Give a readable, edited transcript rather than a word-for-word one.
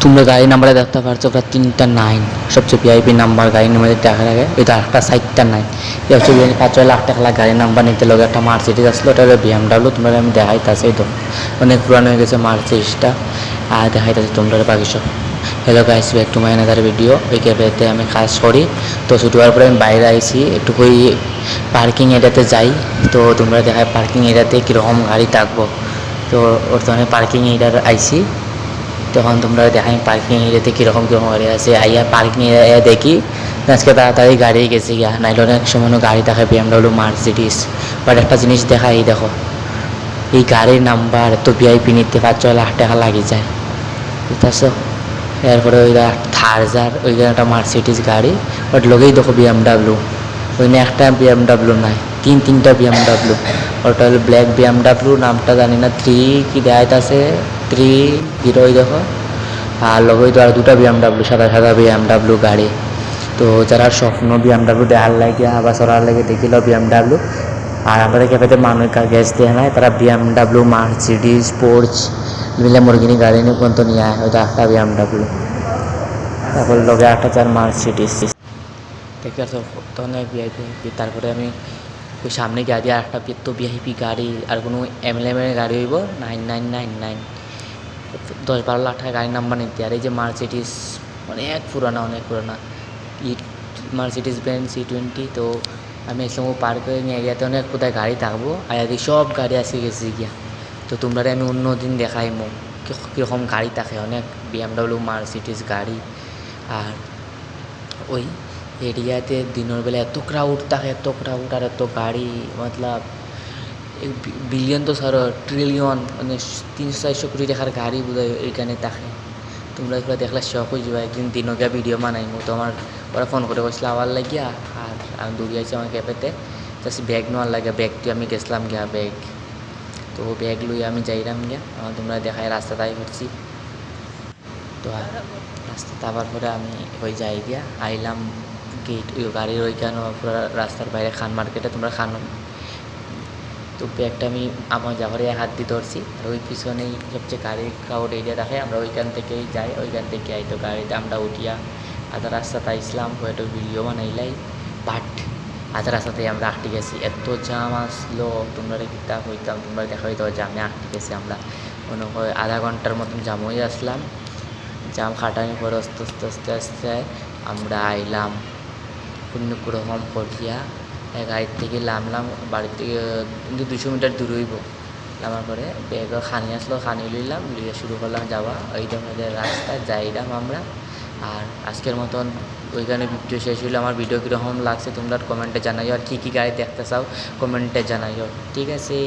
তোমরা গাড়ি নাম্বারে দেখতে পারছো প্রায় 3টা 9, সবচেয়ে ভিআইপি নাম্বার গাড়ির মধ্যে দেখা লাগে। এটা একটা 4টা 9, এটা হচ্ছে 5-6 লাখ টাকা গাড়ির নাম্বার নিতে লগে একটা মার্সিডিজ আসলো, এটা হলো বিএমডাব্লিউ। তোমরা আমি দেখাইতেছি তো অনেক পুরানো হয়ে গেছে মার্সিডিজটা, আর দেখাইতেছি তোমরা বাকি সব। Hello guys, back to my another video. ওই ক্যাফেতে আমি কাজ করি, তো ছুটি হওয়ার পরে আমি বাইরে আইছি, একটু ওই পার্কিং এরিয়াতে যাই। তো তোমরা দেখায় পার্কিং এরিয়াতে কীরকম গাড়ি থাকবো। তো ওর তো আমি পার্কিং এরিয়ার আইছি, তখন তোমরা দেখাই পার্কিং এরিয়াতে কীরকম কীরকম গাড়ি আছে। আইয়া পার্কিং এরিয়া দেখি আজকে তাড়াতাড়ি গাড়ি গেছে গিয়া, নাইলে অনেক সময় গাড়ি দেখায় বিএমডাব্লিউ মার্সিডিজ। বাট একটা জিনিস দেখাই, এই দেখো এই গাড়ির নাম্বার তো ভিআইপি নিতে 5-6 লাখ টাকা লাগে যায়, বুঝতেছো। এরপরে ওই থার্জার, ওই একটা মার্সিডিজ গাড়ি, বাট লোকেই দেখো বিএমডাব্লিউ। ওইখানে একটা বিএমডাব্লিউ নাই, 3টা বিএমডাব্লিউ। ওটা হলো ব্ল্যাক বিএমডাব্লিউ, নামটা জানি না, 3 কি দেখাইত আছে, 3 ওই দেখো। আর লোকেই তো আর 2টা বিএমডাব্লিউ, সাদা সাদা বিএমডাব্লিউ গাড়ি। তো যারা স্বপ্ন বিএমডাব্লিউ দেখার লাগে বা চড়ার লাগে দেখিল বিএমডাব্লিউ। আর আমাদের ক্যাফেতে মানুষ গ্যাস দেয় নাই, তারা বিএমডাব্লিউ মার্সিডিজ পোর্চ মিলে মুরগিনি গাড়ি নিয়ে পর্যন্ত নিয়ে আয়। ওইটা একটা বিএমডাব্লিউ, তারপর লগে 8 মার্সিডিজ দেখতে পাচ্ছ, তো অনেক ভিআইপি। তারপরে আমি ওই সামনে গাড়ি আর একটা তো ভিআইপি গাড়ি, আর কোনো এমএলএমের গাড়ি হইব 9999, 10-12 লাখ টাকা গাড়ির নাম্বার নিতে। আর এই যে মার্সিডিজ অনেক পুরানা, অনেক পুরানা মার্সিডিজ বেঞ্জ E20। তো আমি এসলাম পার্কিং এরিয়াতে অনেক কোথায় গাড়ি থাকবো, আর এদিকে সব গাড়ি আসে গেছে গিয়া। তো তোমরা আমি অন্য দিন দেখাইমো কীরকম গাড়ি থাকে, অনেক বিএমডাব্লিউ মার্সিডিজ গাড়ি। আর ওই এরিয়াতে দিনের বেলা এত ক্রাউড থাকে, এত ক্রাউড আর এত গাড়ি, মতলব বিলিয়ন তো সর ট্রিলিয়ন, মানে 300-400 কোটি টাকার গাড়ি বোধহয় এইখানে থাকে। তোমরা এগুলো দেখলে শখ হয়ে যাবে। একদিন দিনকে ভিডিও বানাইমু, তো আমার ওরা ফোন করে বসলে আবার লাগিয়া, আর আমি দৌড়ে আছি আমার ক্যাফেতে, জাস্ট ব্যাগ নেওয়ার লাগে। ব্যাগটি আমি গেছিলাম গিয়া ব্যাগ, তো ব্যাগ লইয়া আমি যাইলাম গিয়া। তোমরা দেখায় রাস্তা তাই করছি। তো রাস্তা তারপর পরে আমি ওই যাই গিয়া আইলাম গেট, ওই গাড়ির ওইখানে পুরো রাস্তার বাইরে খান মার্কেটে, তোমরা খান। তো ব্যাগটা আমি আমার যাওয়ার হাত দিয়ে ধরছি, আর ওই পিছনেই সবচেয়ে গাড়ির ক্রাউড এরিয়া দেখে, আমরা ওইখান থেকেই যাই, ওইখান থেকে আই। তো গাড়িতে আমরা উঠিয়া আধা রাস্তাতে আইসলাম, একটু ভিডিও বানাইলাই। বাট আধা রাস্তাতেই আমরা আটকে গেছি, এত জাম আসলো। তোমরা কিতা হইতাম, তোমরা দেখা হইতো জামে আটকে গেছি আমরা, মনে হয় আধা ঘন্টার মতন জাম হয়ে আসলাম। জাম খাটানোর পরে আস্তে আস্তে আস্তে আস্তে আমরা আইলাম কোনো রকম করিয়া গাড়ির থেকে নামলাম। বাড়ির থেকে কিন্তু 200 মিটার দূরে হইব। নামার পরে ব্যাগ খানি আসলো, খানি লইলাম, লইয়া শুরু করলাম যাওয়া। ওইটা আমাদের রাস্তা যাইলাম আমরা। আর আজকের মতন ওইখানে ভিডিও শেষ হইলো। আমার ভিডিও কীরকম লাগছে তোমরা কমেন্টে জানাইও, আর কী কী গাড়ি দেখতে চাও কমেন্টে জানাইও, ঠিক আছে।